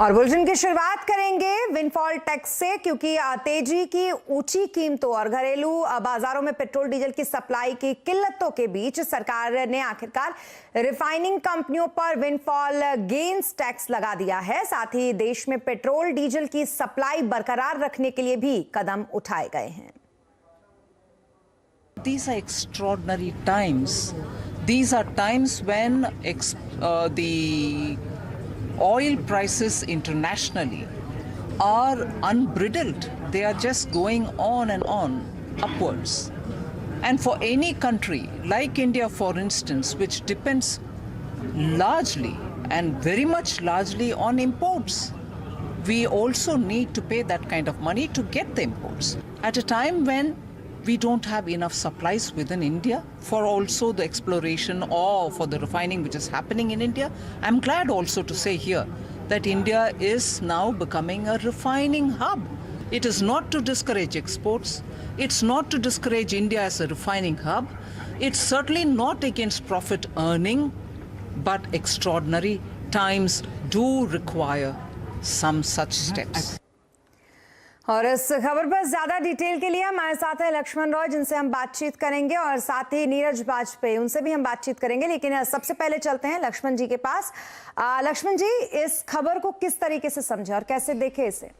और बुलेटिन की शुरुआत करेंगे विंडफॉल टैक्स से, क्योंकि तेजी की ऊंची कीमतों और घरेलू बाजारों में पेट्रोल डीजल की सप्लाई की किल्लतों के बीच सरकार ने आखिरकार रिफाइनिंग कंपनियों पर विंडफॉल गेन्स टैक्स लगा दिया है। साथ ही देश में पेट्रोल डीजल की सप्लाई बरकरार रखने के लिए भी कदम उठाए गए हैं। These are extraordinary times. These are times when the oil prices internationally are unbridled. They are just going on and on upwards. And for any country like India, for instance, which depends largely and very much largely on imports, we also need to pay that kind of money to get the imports. At a time when we don't have enough supplies within India for also the exploration or for the refining which is happening in India. I'm glad also to say here that India is now becoming a refining hub. It is not to discourage exports. It's not to discourage India as a refining hub. It's certainly not against profit earning, but extraordinary times do require some such steps. और इस खबर पर ज्यादा detail के लिए हमारे साथ है लक्ष्मण रॉय, जिनसे हम बातचीत करेंगे, और साथ ही नीरज वाजपेयी, उनसे भी हम बातचीत करेंगे। लेकिन सबसे पहले चलते हैं लक्ष्मण जी के पास। लक्ष्मण जी, इस खबर को किस तरीके से समझे और कैसे देखे इसे?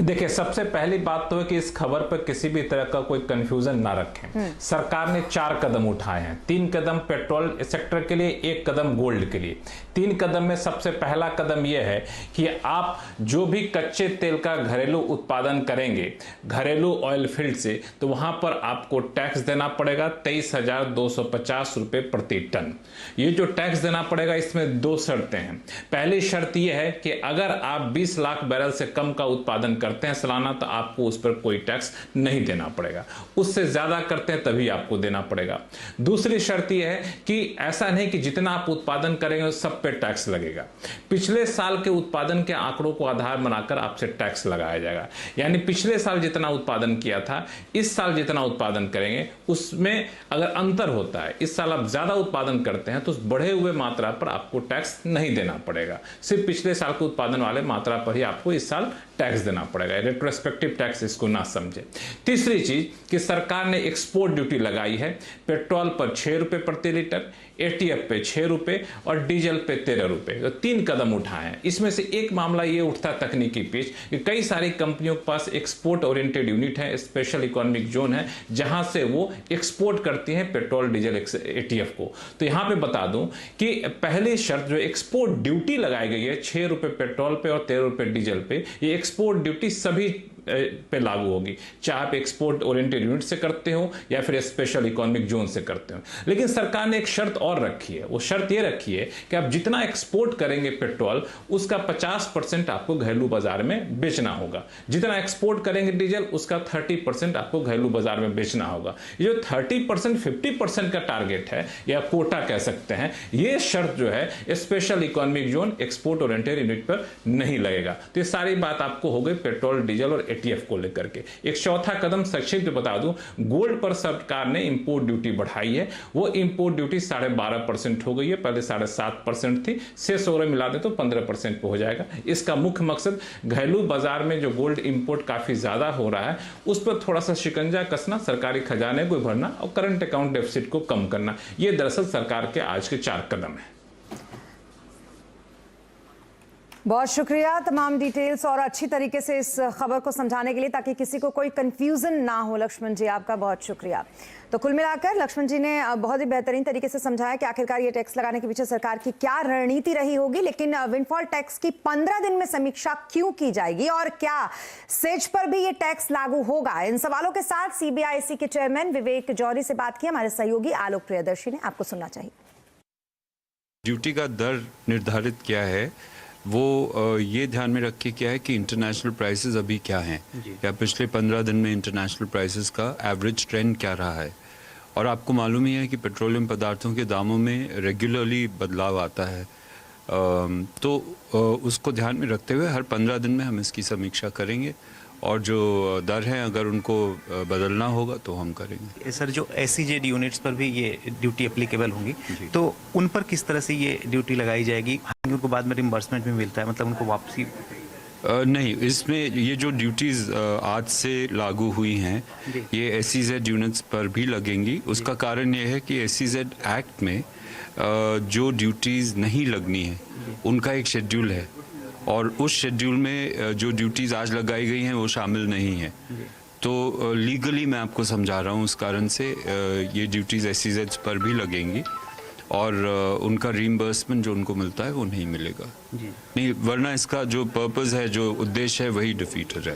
देखिए, सबसे पहली बात तो है कि इस खबर पर किसी भी तरह का कोई कंफ्यूजन ना रखें। सरकार ने 4 कदम उठाए हैं। 3 कदम पेट्रोल सेक्टर के लिए, 1 कदम गोल्ड के लिए। 3 कदम में सबसे पहला कदम यह है कि आप जो भी कच्चे तेल का घरेलू उत्पादन करेंगे घरेलू ऑयल फील्ड से, तो वहां पर आपको टैक्स देना पड़ेगा 23,250 रुपए प्रति टन। ये जो टैक्स देना पड़ेगा, इसमें 2 शर्तें हैं। पहली शर्त यह है कि अगर आप 20 लाख बैरल से कम का उत्पादन करते हैं सालाना, तो आपको उस पर कोई टैक्स नहीं देना पड़ेगा। उससे ज्यादा करते हैं तभी आपको देना पड़ेगा। दूसरी शर्त यह है कि ऐसा नहीं कि जितना आप उत्पादन करेंगे उस सब पे टैक्स लगेगा। पिछले साल के उत्पादन के आंकड़ों को आधार बनाकर आपसे टैक्स लगाया जाएगा। यानी पिछले साल जितना उत्पादन किया था, इस साल जितना उत्पादन करेंगे उसमें अगर अंतर होता है, इस साल आप ज्यादा उत्पादन करते हैं, तो उस बढ़े हुए मात्रा पर आपको टैक्स नहीं देना पड़ेगा। सिर्फ पिछले साल के उत्पादन वाले मात्रा पर ही आपको इस साल टैक्स देना पड़ेगा। रेट्रोस्पेक्टिव टैक्स इसको ना समझे। तीसरी चीज कि सरकार ने एक्सपोर्ट ड्यूटी लगाई है। पेट्रोल पर 6 रुपए प्रति लीटर, एटीएफ पे 6 रुपए और डीजल पे 13 रुपए। तो 3 कदम उठाए हैं। इसमें से एक मामला ये उठता तकनीकी पेच कि कई सारी कंपनियों के पास एक्सपोर्ट ओरिएंटेड यूनिट है, स्पेशल इकोनॉमिक जोन है, जहां से वो एक्सपोर्ट करती हैं पेट्रोल डीजल एटीएफ को। तो यहां पे बता दूं कि पहली शर्त जो एक्सपोर्ट ड्यूटी लगाई गई है 6 रुपए पेट्रोल पे और 13 रुपए डीजल पे, ये एक्सपोर्ट ड्यूटी सभी पे लागू होगी, चाहे आप एक्सपोर्ट ओरिएंटेड यूनिट से करते हो या फिर स्पेशल इकोनॉमिक जोन से करते हो। लेकिन सरकार ने एक शर्त और रखी है। वो शर्त ये रखी है कि आप जितना एक्सपोर्ट करेंगे पेट्रोल, उसका 50% आपको घरेलू बाजार में बेचना होगा। जितना एक्सपोर्ट करेंगे डीजल, उसका 30% आपको घरेलू बाजार में बेचना होगा। ये जो 30% 50% का टारगेट है या कोटा कह सकते हैं, ये शर्त जो है special economic zone export oriented unit पर नहीं लगेगा। तो ये सारी बात आपको हो गई पेट्रोल डीजल और एटीएफ को लेकर के। एक चौथा कदम संक्षिप्त बता दूं, गोल्ड पर सरकार ने इंपोर्ट ड्यूटी बढ़ाई है। वो इंपोर्ट ड्यूटी 12.5% हो गई है, पहले 7.5% थी। शेष और मिला दे तो 15% पे हो जाएगा। इसका मुख्य मकसद घरेलू बाजार में जो गोल्ड इंपोर्ट काफी ज्यादा हो रहा है, उस पर थोड़ा सा शिकंजा कसना, सरकारी खजाने को भरना और करंट अकाउंट डेफिसिट को कम करना। ये दरअसल सरकार के आज के 4 कदम है। बहुत शुक्रिया तमाम डिटेल्स और अच्छी तरीके से इस खबर को समझाने के लिए, ताकि किसी को कोई कंफ्यूजन ना हो। लक्ष्मण जी, आपका बहुत शुक्रिया। तो कुल मिलाकर लक्ष्मण जी ने बहुत ही बेहतरीन तरीके से समझाया कि आखिरकार ये टैक्स लगाने के पीछे सरकार की क्या रणनीति रही होगी। लेकिन विंडफॉल टैक्स की 15 दिन में समीक्षा क्यों की जाएगी और क्या सेज पर भी ये टैक्स लागू होगा, इन सवालों के साथ सीबीआईसी के चेयरमैन विवेक जौहरी से बात की हमारे सहयोगी आलोक प्रियदर्शी ने। आपको सुनना चाहिए। ड्यूटी का दर निर्धारित किया है, वो ये ध्यान में रख के किया है कि इंटरनेशनल प्राइसेस अभी क्या हैं, या पिछले 15 दिन में इंटरनेशनल प्राइसेस का एवरेज ट्रेंड क्या रहा है। और आपको मालूम ही है कि पेट्रोलियम पदार्थों के दामों में रेगुलरली बदलाव आता है, तो उसको ध्यान में रखते हुए हर 15 दिन में हम इसकी समीक्षा करेंगे और जो दर हैं अगर उनको बदलना होगा तो हम करेंगे। सर, जो SEZ यूनिट्स पर भी ये ड्यूटी एप्लीकेबल होंगी, तो उन पर किस तरह से ये ड्यूटी लगाई जाएगी? उनको बाद में रिम्बर्समेंट भी मिलता है, मतलब उनको वापसी? नहीं, इसमें ये जो ड्यूटीज़ आज से लागू हुई हैं ये SEZ यूनिट्स पर भी लगेंगी। उसका कारण ये है कि SEZ एक्ट में जो ड्यूटीज़ नहीं लगनी है उनका एक शेड्यूल है, और उस शेड्यूल में जो ड्यूटीज़ आज लगाई गई हैं वो शामिल नहीं है। तो लीगली मैं आपको समझा रहा हूँ, उस कारण से ये ड्यूटीज़ SEZ पर भी लगेंगी और उनका रीइंबर्समेंट जो उनको मिलता है वो नहीं मिलेगा। नहीं, वरना इसका जो पर्पस है, जो उद्देश्य है, वही डिफीटेड है।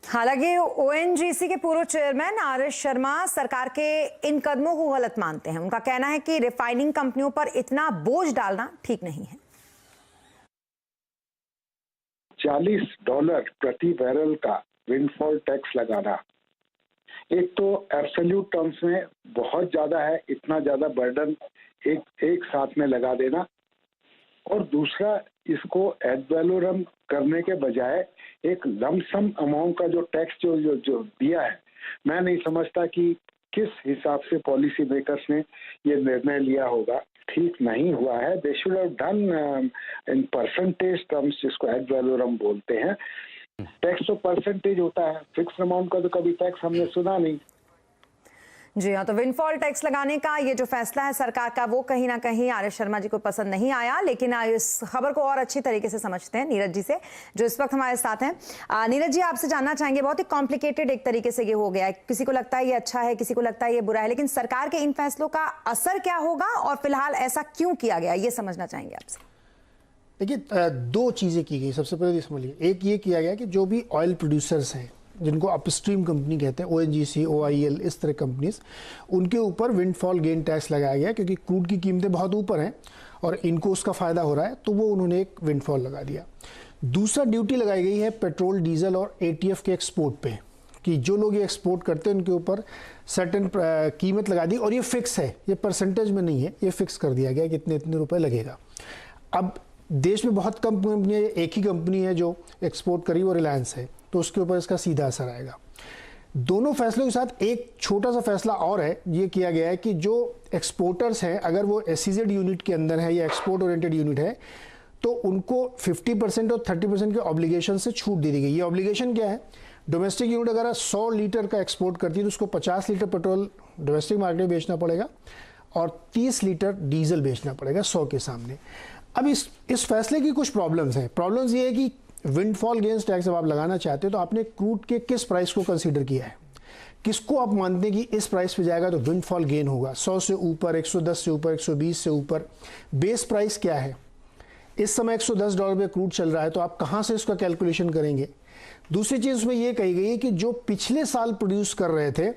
हालांकि ONGC के पूर्व चेयरमैन RS शर्मा सरकार के इन कदमों को गलत मानते हैं। उनका कहना है कि रिफाइनिंग कंपनियों पर इतना बोझ डालना ठीक नहीं है। $40 प्रति बैरल का विंडफॉल टैक्स लगाना एक तो एब्सोल्यूट टर्म्स में बहुत ज्यादा है, इतना ज्यादा बर्डन एक साथ में लगा देना, और दूसरा इसको एड वैलोरम करने के बजाय एक लमसम अमाउंट का जो टैक्स जो दिया है, मैं नहीं समझता कि किस हिसाब से पॉलिसी मेकर्स ने ये निर्णय लिया होगा। ठीक नहीं हुआ है। They should have done in percentage terms, जिसको एड वैलोरम बोलते हैं। टैक्स तो परसेंटेज होता है, फिक्स अमाउंट का तो कभी टैक्स हमने सुना नहीं। जी हाँ, तो विंडफॉल टैक्स लगाने का ये जो फैसला है सरकार का, वो कहीं ना कहीं RS शर्मा जी को पसंद नहीं आया। लेकिन इस खबर को और अच्छी तरीके से समझते हैं नीरज जी से, जो इस वक्त हमारे साथ हैं। नीरज जी, आपसे जानना चाहेंगे, बहुत ही कॉम्प्लिकेटेड एक तरीके से ये हो गया है। किसी को लगता है ये अच्छा है, किसी को लगता है ये बुरा है, लेकिन सरकार के इन फैसलों का असर क्या होगा और फिलहाल ऐसा क्यों किया गया, ये समझना चाहेंगे आपसे। देखिए, दो चीज़ें की गई। सबसे पहले समझ लीजिए, एक ये किया गया कि जो भी ऑयल प्रोड्यूसर्स हैं, जिनको अपस्ट्रीम कंपनी कहते हैं, ONGC, OIL, इस तरह कंपनीज, उनके ऊपर विंडफॉल गेन टैक्स लगाया गया, क्योंकि क्रूड की कीमतें बहुत ऊपर हैं और इनको उसका फ़ायदा हो रहा है, तो वो उन्होंने एक विंडफॉल लगा दिया। दूसरा ड्यूटी लगाई गई है पेट्रोल, डीजल और ATF के एक्सपोर्ट पे, कि जो लोग ये एक्सपोर्ट करते हैं उनके ऊपर सर्टेन कीमत लगा दी, और ये फिक्स है, ये परसेंटेज में नहीं है, ये फिक्स कर दिया गया कि इतने इतने रुपए लगेगा। अब देश में बहुत कम कंपनियाँ, एक ही कंपनी है जो एक्सपोर्ट करी, वो रिलायंस है, तो उसके ऊपर इसका सीधा असर आएगा। दोनों फैसलों के साथ एक छोटा सा फैसला और है, ये किया गया है कि जो एक्सपोर्टर्स हैं, अगर वो SEZ यूनिट के अंदर है या एक्सपोर्ट ओरिएंटेड यूनिट है, तो उनको 50% और 30% के ऑब्लिगेशन से छूट दे दी गई। ये ऑब्लिगेशन क्या है? डोमेस्टिक यूनिट अगर 100 लीटर का एक्सपोर्ट करती है तो उसको 50 लीटर पेट्रोल डोमेस्टिक मार्केट में बेचना पड़ेगा और 30 लीटर डीजल बेचना पड़ेगा 100 के सामने। अब इस फैसले की कुछ प्रॉब्लम्स हैं। प्रॉब्लम्स ये है कि विंडफॉल गेन्स टैक्स जब आप लगाना चाहते हो तो आपने क्रूड के किस प्राइस को कंसीडर किया है, किसको आप मानते हैं कि इस प्राइस पे जाएगा तो विंडफॉल गेन होगा। 100 से ऊपर, 110 से ऊपर, 120 से ऊपर। बेस प्राइस क्या है? इस समय $110 पे क्रूड चल रहा है, तो आप कहाँ से इसका कैलकुलेशन करेंगे? दूसरी चीज़ उसमें ये कही गई है कि जो पिछले साल प्रोड्यूस कर रहे थे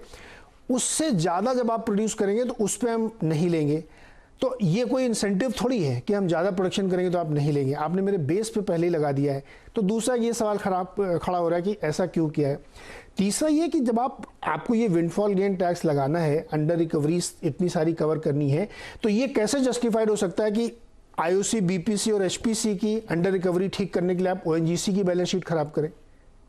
उससे ज़्यादा जब आप प्रोड्यूस करेंगे तो उस पर हम नहीं लेंगे। तो ये कोई इंसेंटिव थोड़ी है कि हम ज़्यादा प्रोडक्शन करेंगे तो आप नहीं लेंगे, आपने मेरे बेस पे पहले ही लगा दिया है। तो दूसरा ये सवाल खड़ा हो रहा है कि ऐसा क्यों किया है। तीसरा ये कि जब आपको ये विंडफॉल गेन टैक्स लगाना है, अंडर रिकवरी इतनी सारी कवर करनी है, तो ये कैसे जस्टिफाइड हो सकता है कि IOC, BPC और HPC की अंडर रिकवरी ठीक करने के लिए आप ONGC की बैलेंस शीट खराब करें,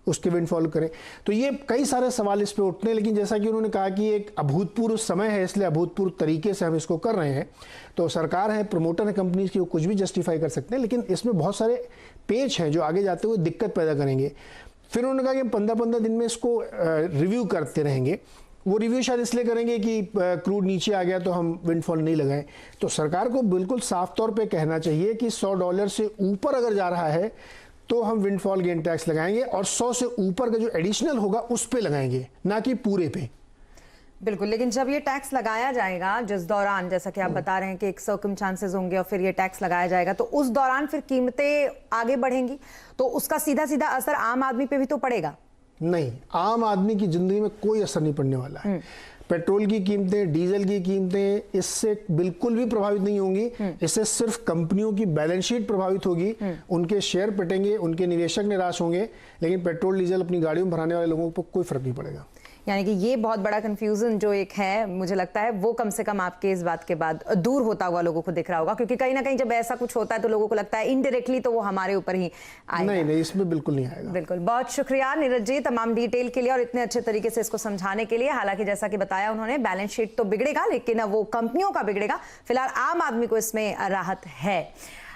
उसके विंडफॉल करें? तो ये कई सारे सवाल इस पे उठने हैं। लेकिन जैसा कि उन्होंने कहा कि एक अभूतपूर्व समय है, इसलिए अभूतपूर्व तरीके से हम इसको कर रहे हैं। तो सरकार है, प्रमोटर है कंपनीज की, वो कुछ भी जस्टिफाई कर सकते हैं, लेकिन इसमें बहुत सारे पेच हैं जो आगे जाते हुए दिक्कत पैदा करेंगे। फिर उन्होंने कहा कि 15-15 दिन में इसको रिव्यू करते रहेंगे। वो रिव्यू शायद इसलिए करेंगे कि क्रूड नीचे आ गया तो हम विंडफॉल नहीं लगाएं। तो सरकार को बिल्कुल साफ तौर पे कहना चाहिए कि $100 से ऊपर अगर जा रहा है तो हम विंडफॉल गेन टैक्स लगाएंगे, और 100 से ऊपर का जो एडिशनल होगा उस पे लगाएंगे, ना कि पूरे पे। बिल्कुल, लेकिन जब ये टैक्स लगाया जाएगा, जिस दौरान जैसा कि आप बता रहे हैं कि एक सर्कमस्टांसेस होंगे और फिर ये टैक्स लगाया जाएगा, तो उस दौरान फिर कीमतें आगे बढ़ेंगी, तो उसका सीधा सीधा असर आम आदमी पे भी तो पड़ेगा। नहीं, आम आदमी की जिंदगी में कोई असर नहीं पड़ने वाला है। पेट्रोल की कीमतें, डीजल की कीमतें इससे बिल्कुल भी प्रभावित नहीं होंगी। इससे सिर्फ कंपनियों की बैलेंस शीट प्रभावित होगी, उनके शेयर पिटेंगे, उनके निवेशक निराश होंगे, लेकिन पेट्रोल डीजल अपनी गाड़ियों में भराने वाले लोगों पर कोई फर्क नहीं पड़ेगा। यानी कि ये बहुत बड़ा कंफ्यूजन जो एक है, मुझे लगता है वो कम से कम आपके इस बात के बाद दूर होता हुआ लोगों को दिख रहा होगा, क्योंकि कहीं ना कहीं जब ऐसा कुछ होता है तो लोगों को लगता है इनडायरेक्टली तो वो हमारे ऊपर ही आएगा। नहीं, इसमें बिल्कुल नहीं आएगा। बिल्कुल, बहुत शुक्रिया नीरज जी तमाम डिटेल के लिए और इतने अच्छे तरीके से इसको समझाने के लिए। हालांकि जैसा कि बताया उन्होंने, बैलेंस शीट तो बिगड़ेगा लेकिन वो कंपनियों का बिगड़ेगा, फिलहाल आम आदमी को इसमें राहत है।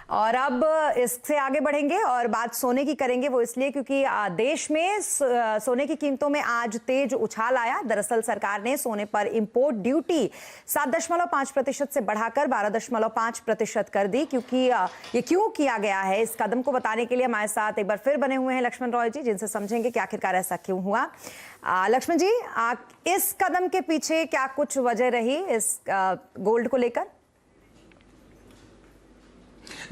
और अब इससे आगे बढ़ेंगे और बात सोने की करेंगे, वो इसलिए क्योंकि देश में सोने की कीमतों में आज तेज उछाल आया। दरअसल सरकार ने सोने पर इंपोर्ट ड्यूटी 7.5% से बढ़ाकर 12.5% कर दी। क्योंकि ये क्यों किया गया है, इस कदम को बताने के लिए हमारे साथ एक बार फिर बने हुए हैं लक्ष्मण रॉय जी, जिनसे समझेंगे कि आखिरकार ऐसा क्यों हुआ। लक्ष्मण जी, इस कदम के पीछे क्या कुछ वजह रही इस गोल्ड को लेकर?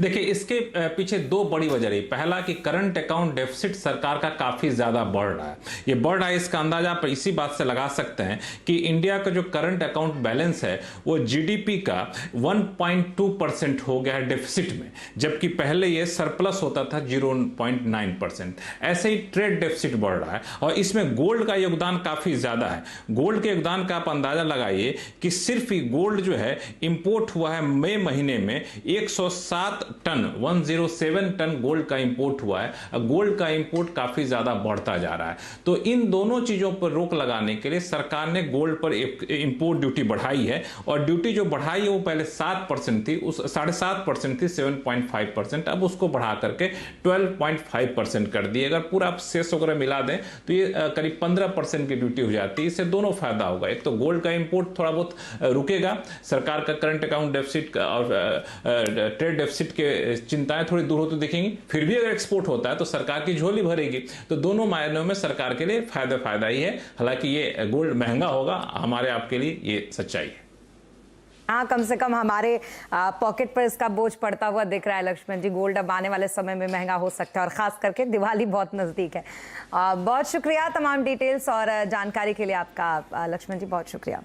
देखिए, इसके पीछे दो बड़ी वजह रही। पहला कि करंट अकाउंट डेफिसिट सरकार का काफी ज्यादा बढ़ रहा है। ये बढ़ रहा है, इसका अंदाजा आप इसी बात से लगा सकते हैं कि इंडिया का जो करंट अकाउंट बैलेंस है वो जीडीपी का 1.2% हो गया है डेफिसिट में, जबकि पहले ये सरप्लस होता था 0.9%। ऐसे ही ट्रेड डेफिसिट बढ़ रहा है और इसमें गोल्ड का योगदान काफी ज्यादा है। गोल्ड के योगदान का आप अंदाजा लगाइए कि सिर्फ गोल्ड जो है इंपोर्ट हुआ है मई महीने में 107 टन 107 टन गोल्ड का इंपोर्ट हुआ है। गोल्ड का इंपोर्ट काफी ज्यादा बढ़ता जा रहा है। तो इन दोनों चीजों पर रोक लगाने के लिए सरकार ने गोल्ड पर इंपोर्ट ड्यूटी बढ़ाई है। और ड्यूटी जो बढ़ाई है वो पहले 7% थी, उस 7.5% थी 7.5%, अब उसको बढ़ा करके 12.5% कर दी। अगर पूरा आप सेस वगैरह मिला दें तो ये करीब 15% की ड्यूटी हो जाती है। इससे दोनों फायदा होगा, एक तो गोल्ड का इंपोर्ट थोड़ा बहुत रुकेगा, सरकार का करंट अकाउंट डेफिसिट और ट्रेड डेफिसिट के चिंताएं थोड़ी दूर होती दिखेंगी। फिर भी अगर एक्सपोर्ट होता है तो सरकार की झोली भरेगी। तो दोनों मायनों में सरकार के लिए फायदा ही है। हालांकि ये गोल्ड महंगा होगा, हमारे आपके लिए ये सच्चाई है। हाँ, कम से कम हमारे पॉकेट पर इसका बोझ पड़ता हुआ दिख रहा है लक्ष्मण जी। गोल्ड अब आने वाले समय में महंगा हो सकता है और खास करके दिवाली बहुत नजदीक है। बहुत शुक्रिया तमाम डिटेल्स और जानकारी के लिए आपका लक्ष्मण जी, बहुत शुक्रिया।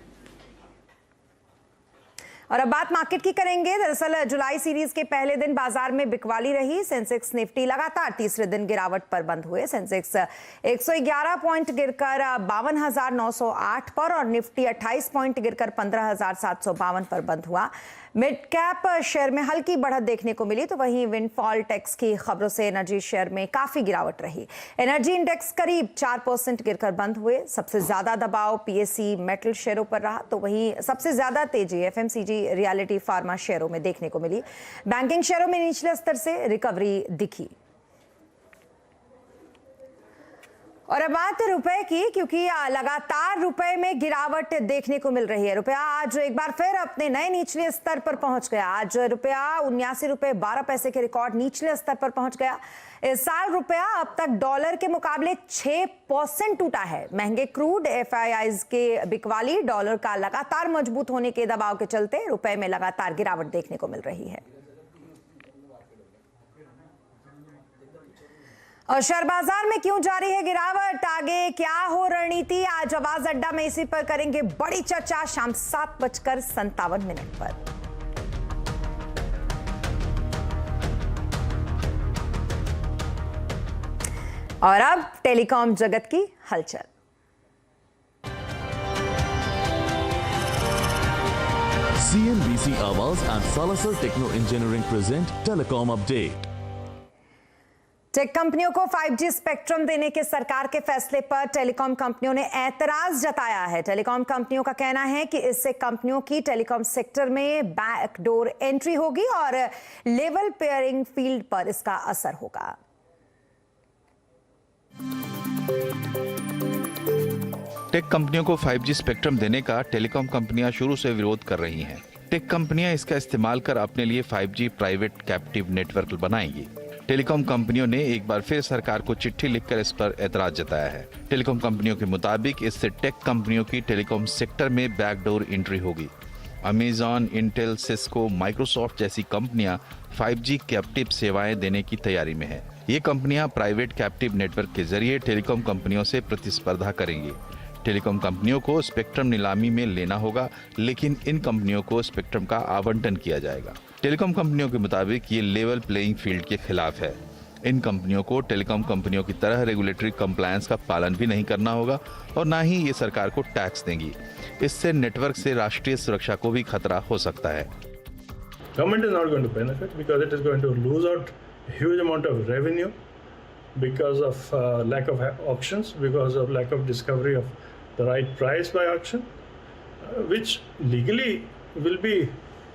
और अब बात मार्केट की करेंगे। दरअसल जुलाई सीरीज के पहले दिन बाजार में बिकवाली रही। सेंसेक्स निफ्टी लगातार तीसरे दिन गिरावट पर बंद हुए। सेंसेक्स 111 पॉइंट गिरकर 52,908 पर और निफ्टी 28 पॉइंट गिरकर 15,752 पर बंद हुआ। मिड कैप शेयर में हल्की बढ़त देखने को मिली, तो वहीं विंडफॉल टैक्स की खबरों से एनर्जी शेयर में काफी गिरावट रही। एनर्जी इंडेक्स करीब 4% गिरकर बंद हुए। सबसे ज्यादा दबाव पीएससी मेटल शेयरों पर रहा, तो वहीं सबसे ज्यादा तेजी एफएमसीजी रियलिटी फार्मा शेयरों में देखने को मिली। बैंकिंग शेयरों में निचले स्तर से रिकवरी दिखी। और अब बात रुपए की, क्योंकि लगातार रुपए में गिरावट देखने को मिल रही है। रुपया आज एक बार फिर अपने नए निचले स्तर पर पहुंच गया। आज रुपया 79 रुपए 12 पैसे के रिकॉर्ड निचले स्तर पर पहुंच गया। इस साल रुपया अब तक डॉलर के मुकाबले 6% टूटा है। महंगे क्रूड एफआईआईज के बिकवाली, डॉलर का लगातार मजबूत होने के दबाव के चलते रुपए में लगातार गिरावट देखने को मिल रही है। और शेयर बाजार में क्यों जारी है गिरावट, आगे क्या हो रणनीति, आज आवाज अड्डा में इसी पर करेंगे बड़ी चर्चा शाम 7:57 पर। और अब टेलीकॉम जगत की हलचल। CNBC Awaaz and Salazar Techno Engineering present Telecom Update. Tech कंपनियों को 5G स्पेक्ट्रम देने के सरकार के फैसले पर टेलीकॉम कंपनियों ने ऐतराज जताया है। टेलीकॉम कंपनियों का कहना है कि इससे कंपनियों की टेलीकॉम सेक्टर में बैकडोर एंट्री होगी और लेवल पेयरिंग फील्ड पर इसका असर होगा। टेक कंपनियों को 5G स्पेक्ट्रम देने का टेलीकॉम कंपनियां शुरू से विरोध कर रही हैं। टेक कंपनियां इसका इस्तेमाल कर अपने लिए 5G प्राइवेट कैप्टिव नेटवर्क बनाएंगी। टेलीकॉम कंपनियों ने एक बार फिर सरकार को चिट्ठी लिखकर इस पर ऐतराज जताया है। टेलीकॉम कंपनियों के मुताबिक इससे टेक कंपनियों की टेलीकॉम सेक्टर में बैकडोर एंट्री होगी। अमेजॉन, इंटेल, सिस्को, माइक्रोसॉफ्ट जैसी कंपनियां 5G कैप्टिव सेवाएं देने की तैयारी में है। ये कंपनियां प्राइवेट कैप्टिव नेटवर्क के जरिए टेलीकॉम कंपनियों से प्रतिस्पर्धा करेंगी। टेलीकॉम कंपनियों को स्पेक्ट्रम नीलामी में लेना होगा, लेकिन इन कंपनियों को स्पेक्ट्रम का आवंटन किया जाएगा। टेलीकॉम कंपनियों के मुताबिक ये लेवल प्लेइंग फील्ड के खिलाफ है। इन कंपनियों को टेलीकॉम कंपनियों की तरह रेगुलेटरी कंप्लायंस का पालन भी नहीं करना होगा और ना ही ये सरकार को टैक्स देंगी। इससे नेटवर्क से राष्ट्रीय सुरक्षा को भी खतरा हो सकता है। Government is not going to benefit because it is going to lose out huge amount of revenue because of lack of auctions, because of lack of discovery of the right price by auction, which legally will be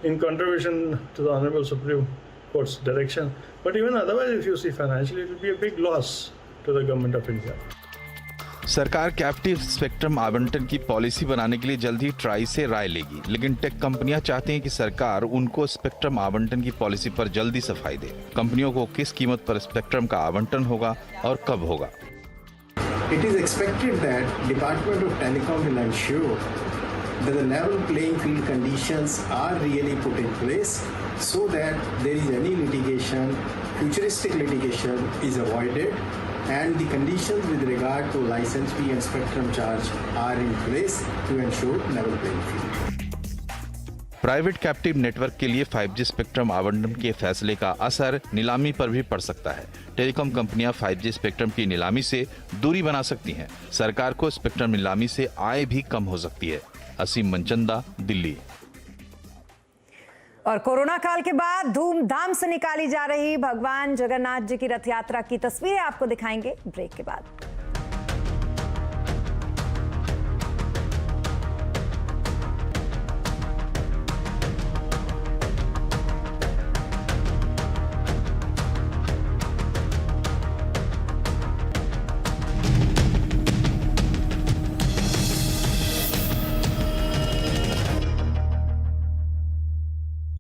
in contravention to the Honorable Supreme Court's direction. But even otherwise, if you see financially, it will be a big loss to the Government of India. सरकार captive spectrum आवंटन की policy बनाने के लिए जल्द ही try से राय लेगी, लेकिन टेक कंपनियां चाहती हैं कि सरकार उनको स्पेक्ट्रम आवंटन की पॉलिसी पर जल्दी सफाई दे। कंपनियों को किस कीमत पर स्पेक्ट्रम का आवंटन होगा और कब होगा। It is expected that Department of Telecom will ensure that the level playing field conditions are really put in place so that there is any litigation, futuristic litigation is avoided and the conditions with regard to license fee and spectrum charge are in place to ensure level playing field. Private captive network के लिए 5G spectrum आवंटन के फैसले का असर नीलामी पर भी पड़ सकता है। टेलीकॉम कंपनियां 5G स्पेक्ट्रम की नीलामी से दूरी बना सकती हैं। सरकार को स्पेक्ट्रम नीलामी से आय भी कम हो सकती है। असीम मनचंदा, दिल्ली। और कोरोना काल के बाद धूमधाम से निकाली जा रही भगवान जगन्नाथ जी की रथ यात्रा की तस्वीरें आपको दिखाएंगे ब्रेक के बाद।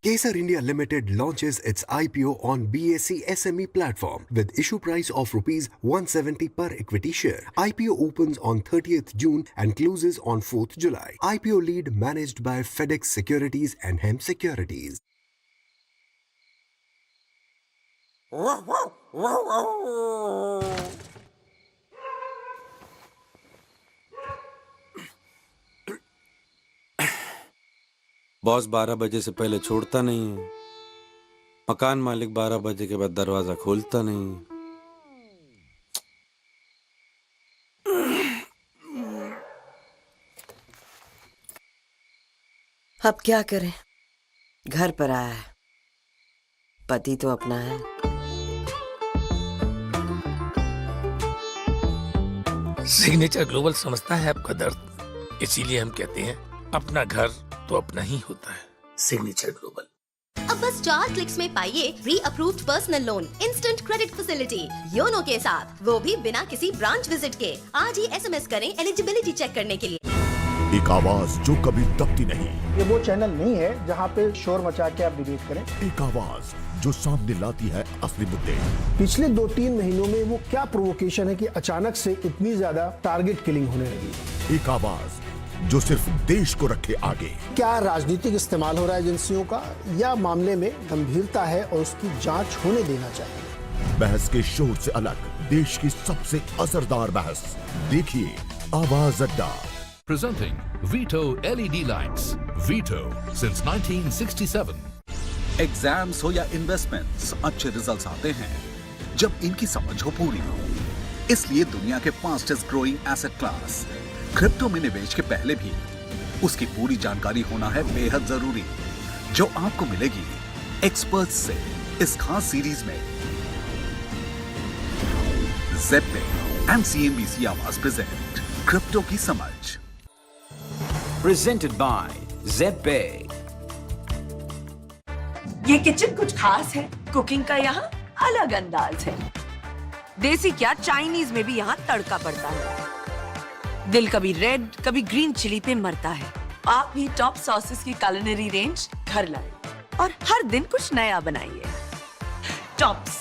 Kesar India Limited launches its IPO on BSE SME platform with issue price of rupees 170 per equity share. IPO opens on 30th June and closes on 4th July. IPO lead managed by FedEx Securities and Hem Securities. Boss 12 बजे से पहले छोड़ता नहीं है। मकान मालिक 12 बजे के बाद दरवाजा खोलता नहीं है। अब क्या करें, घर पर आया है, पति तो अपना है। सिग्नेचर ग्लोबल समझता है आपका दर्द, इसीलिए हम कहते हैं अपना घर तो अपना ही होता है। Signature global. अब बस 4 क्लिक्स में पाइए pre approved personal loan, instant credit facility YONO के साथ, वो भी बिना किसी ब्रांच विजिट के। आज ही SMS करें एलिजिबिलिटी चेक करने के लिए। एक आवाज जो कभी दबती नहीं। ये वो चैनल नहीं है जहाँ पे शोर मचा के आप डिबेट करें। एक आवाज जो सामने लाती है असली मुद्दे। पिछले 2-3 महीनों में वो क्या प्रोवोकेशन है कि अचानक से इतनी ज्यादा टारगेट किलिंग होने लगी। एक आवाज जो सिर्फ देश को रखे आगे। क्या राजनीतिक इस्तेमाल हो रहा है एजेंसियों का, या मामले में गंभीरता है और उसकी जांच होने देना चाहिए। बहस के शोर से अलग देश की सबसे असरदार बहस देखिए आवाज अड्डा। Presenting Vito LED lights. Vito since 1967. Exams हो या इन्वेस्टमेंट्स, अच्छे रिजल्ट्स आते हैं जब इनकी समझ हो पूरी। इसलिए दुनिया के fastest growing asset class crypto में निवेश के पहले भी उसकी पूरी जानकारी होना है बेहद जरूरी, जो आपको मिलेगी एक्सपर्ट्स से इस खास सीरीज में। ज़ेप एंड CNBC आवाज प्रेजेंट क्रिप्टो की समझ। Presented by ZPay. ये किचन कुछ खास है, कुकिंग का यहाँ अलग अंदाज है। देसी क्या चाइनीज में भी यहाँ तड़का पड़ता है। दिल कभी रेड कभी ग्रीन चिली पे मरता है। आप भी टॉप सॉसेस की कुलिनरी रेंज घर लाएं और हर दिन कुछ नया बनाइए। टॉप्स,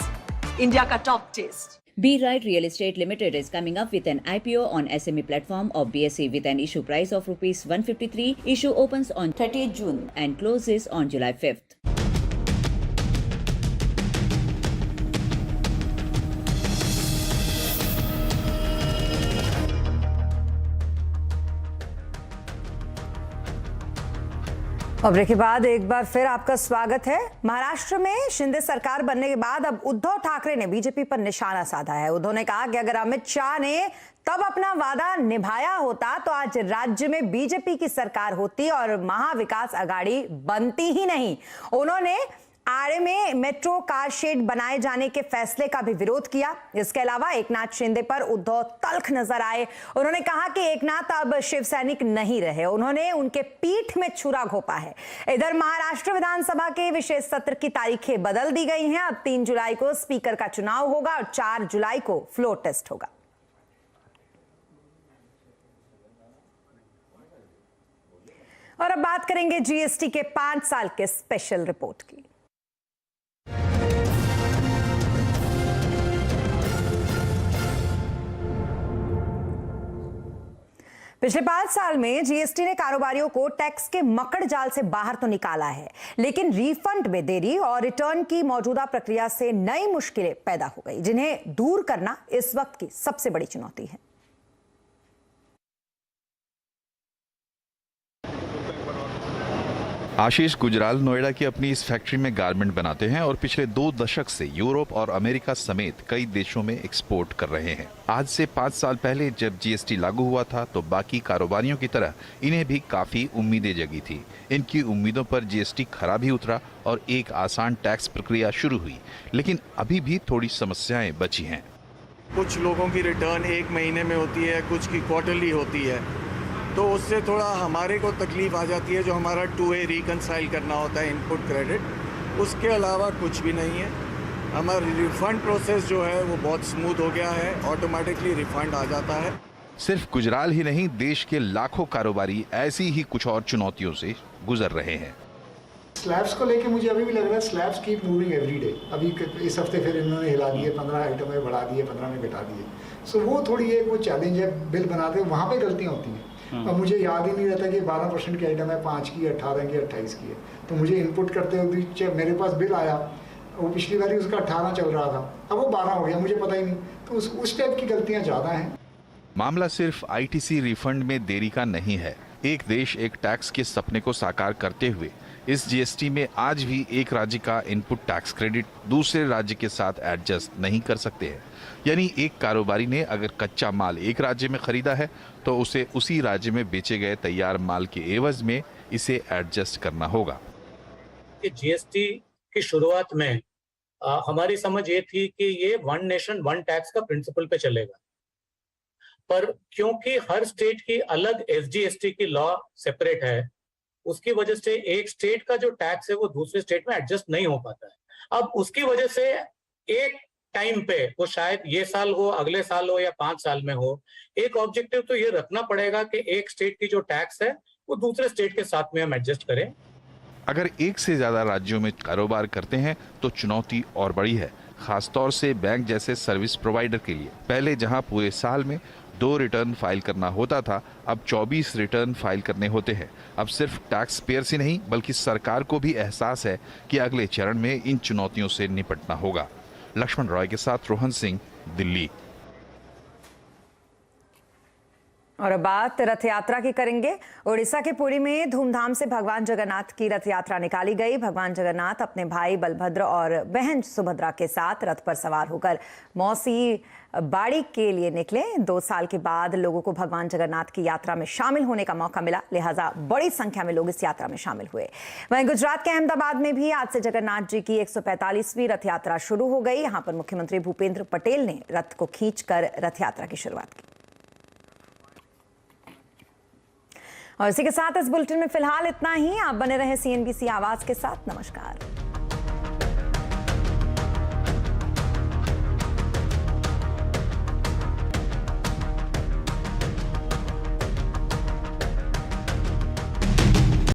इंडिया का top taste. Be Right Real Estate Limited is coming up with an IPO on SME platform of BSE with an issue price of rupees 153. Issue opens on 30th June and closes on July 5th. और break के बाद एक बार फिर आपका स्वागत है। महाराष्ट्र में शिंदे सरकार बनने के बाद अब उद्धव ठाकरे ने बीजेपी पर निशाना साधा है। उद्धव ने कहा कि अगर अमित शाह ने तब अपना वादा निभाया होता तो आज राज्य में बीजेपी की सरकार होती और महाविकास अघाड़ी बनती ही नहीं। उन्होंने आरे में मेट्रो कार शेड बनाए जाने के फैसले का भी विरोध किया। इसके अलावा एकनाथ शिंदे पर उद्धव तल्ख नजर आए। उन्होंने कहा कि एकनाथ अब शिवसैनिक नहीं रहे, उन्होंने उनके पीठ में छुरा घोंपा है। इधर महाराष्ट्र विधानसभा के विशेष सत्र की तारीखें बदल दी गई हैं। अब 3 जुलाई को स्पीकर का चुनाव होगा और 4 जुलाई को फ्लोर टेस्ट होगा। और अब बात करेंगे जीएसटी के 5 साल के स्पेशल रिपोर्ट की। पिछले 5 साल में जीएसटी ने कारोबारियों को टैक्स के मकड़ जाल से बाहर तो निकाला है, लेकिन रिफंड में देरी और रिटर्न की मौजूदा प्रक्रिया से नई मुश्किलें पैदा हो गई, जिन्हें दूर करना इस वक्त की सबसे बड़ी चुनौती है। आशीष गुजराल नोएडा की अपनी इस फैक्ट्री में गारमेंट बनाते हैं और पिछले 2 दशक से यूरोप और अमेरिका समेत कई देशों में एक्सपोर्ट कर रहे हैं। आज से 5 साल पहले जब जीएसटी लागू हुआ था तो बाकी कारोबारियों की तरह इन्हें भी काफी उम्मीदें जगी थी। इनकी उम्मीदों पर जीएसटी खरा भी उतरा और एक आसान टैक्स प्रक्रिया शुरू हुई, लेकिन अभी भी थोड़ी समस्याएं बची हैं। कुछ लोगों की रिटर्न 1 महीने में होती है, कुछ की क्वार्टरली होती है, तो उससे थोड़ा हमारे को तकलीफ आ जाती है। जो हमारा 2A रिकनसाइल करना होता है इनपुट क्रेडिट, उसके अलावा कुछ भी नहीं है। हमारा रिफंड प्रोसेस जो है वो बहुत स्मूथ हो गया है, ऑटोमेटिकली रिफंड आ जाता है। सिर्फ गुजराल ही नहीं, देश के लाखों कारोबारी ऐसी ही कुछ और चुनौतियों से गुजर रहे हैं। स्लैब्स को लेके मुझे अभी भी लग रहा है slabs keep moving every day. अभी इस हफ्ते फिर इन्होंने हिला दिए, 15 आइटम में बढ़ा दिए, 15 में घटा दिए। सो वो थोड़ी एक वो चैलेंज है। बिल बनाते वहाँ पे गलतियाँ होती हैं। अब मुझे याद ही नहीं रहता कि 12% की आइटम है, 5 की, 18 की, 28 की है। तो मुझे इनपुट करते हुए मेरे पास बिल आया, वो पिछली बार उसका 18 चल रहा था, अब वो 12 हो गया, मुझे पता ही नहीं। तो उस टाइप की गलतियाँ ज़्यादा हैं। मामला सिर्फ आईटीसी रिफंड में देरी का नहीं है। एक देश एक टैक्स के सपने को साकार करते हुए इस जीएसटी में आज भी एक राज्य का इनपुट टैक्स क्रेडिट दूसरे राज्य के साथ एडजस्ट नहीं कर सकते हैं। यानी एक कारोबारी ने अगर कच्चा माल एक राज्य में खरीदा है तो उसे उसी राज्य में बेचे गए तैयार माल के एवज में इसे एडजस्ट करना होगा। जीएसटी की शुरुआत में हमारी समझ ये थी कि ये 1 नेशन 1 टैक्स का प्रिंसिपल पे चलेगा, पर क्योंकि हर स्टेट की अलग एसजीएसटी की लॉ सेपरेट है, उसकी वजह से एक स्टेट का जो टैक्स है वो दूसरे स्टेट में एडजस्ट नहीं हो पाता है। अब उसकी वजह से एक टाइम पे, वो शायद ये साल हो, अगले साल हो या 5 साल में हो, एक ऑब्जेक्टिव तो ये रखना पड़ेगा कि एक स्टेट की जो टैक्स है वो दूसरे स्टेट के साथ में हम एडजस्ट करें। अगर एक से ज्यादा राज्यों में कारोबार करते हैं तो चुनौती और बड़ी है, खासतौर से बैंक जैसे सर्विस प्रोवाइडर के लिए। पहले जहां पूरे साल में 2 रिटर्न फाइल करना होता था, अब 24 रिटर्न फाइल करने होते हैं। अब सिर्फ टैक्स पेयर्स ही नहीं बल्कि सरकार को भी एहसास है कि अगले चरण में इन चुनौतियों से निपटना होगा। लक्ष्मण रॉय के साथ रोहन सिंह, दिल्ली। और अब बात रथ यात्रा की करेंगे। उड़ीसा के पुरी में धूमधाम से भगवान जगन्नाथ की रथ यात्रा निकाली गई। भगवान जगन्नाथ अपने भाई बलभद्र और बहन सुभद्रा के साथ रथ पर सवार होकर मौसी बाड़ी के लिए निकले। 2 साल के बाद लोगों को भगवान जगन्नाथ की यात्रा में शामिल होने का मौका मिला, लिहाजा बड़ी संख्या में लोग इस यात्रा में शामिल हुए। वहीं गुजरात के अहमदाबाद में भी आज से जगन्नाथ जी की 145वीं रथ यात्रा शुरू हो गई। यहाँ पर मुख्यमंत्री भूपेंद्र पटेल ने रथ को खींचकर रथ यात्रा की शुरुआत की। और इसी के साथ इस बुलेटिन में फिलहाल इतना ही। आप बने रहे सीएनबीसी आवाज के साथ। नमस्कार।